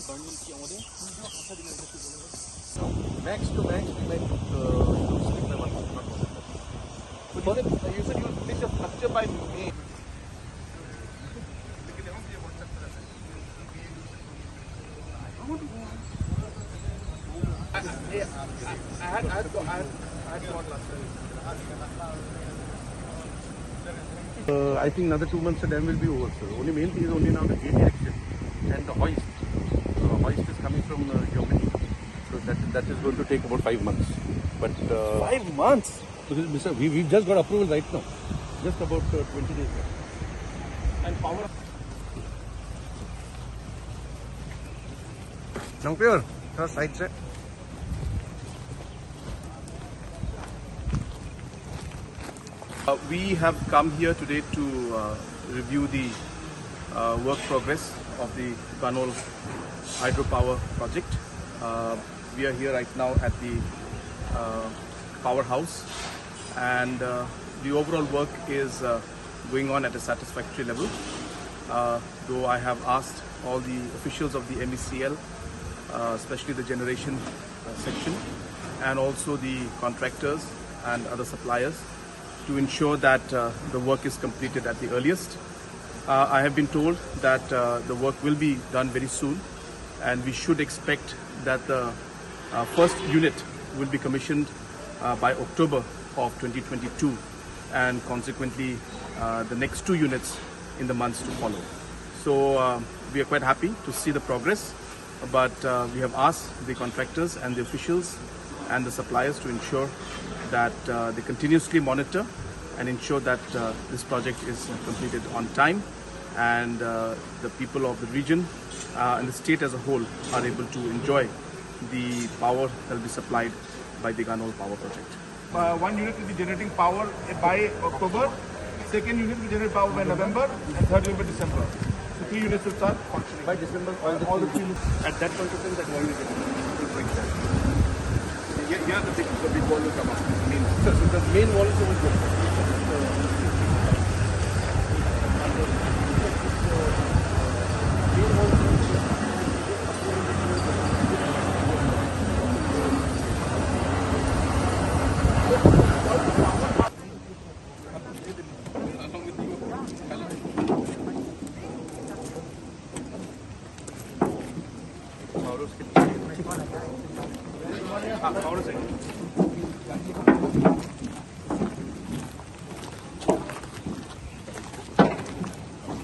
Max to max, we might sleep by 1 month, not more than that. But you said you will finish your structure by May. I had gone last time. I think another 2 months the dam will be over, sir. Only main thing is only now the gate erection and the hoist. Hoist is coming from Germany, so that is going to take about 5 months. But 5 months? Sir, we've just got approval right now, just about 20 days now. And power. Now clear. First side set. We have come here today to review the work progress of the Ganol hydropower project. We are here right now at the powerhouse, and the overall work is going on at a satisfactory level. Though I have asked all the officials of the MECL, especially the generation section, and also the contractors and other suppliers, to ensure that the work is completed at the earliest. I have been told that the work will be done very soon, and we should expect that the first unit will be commissioned by October of 2022, and consequently the next 2 units in the months to follow. So we are quite happy to see the progress, but we have asked the contractors and the officials and the suppliers to ensure that they continuously monitor and ensure that this project is completed on time, and the people of the region and the state as a whole are able to enjoy the power that will be supplied by the Ganol power project. 1 unit will be generating power by October, second unit will generate power by November, and third unit by December. So 3 units will start functioning. By December, all the 3 units. At that point of time, that wall will get like that. Here the big wall will come up. So the main wall is over here. Power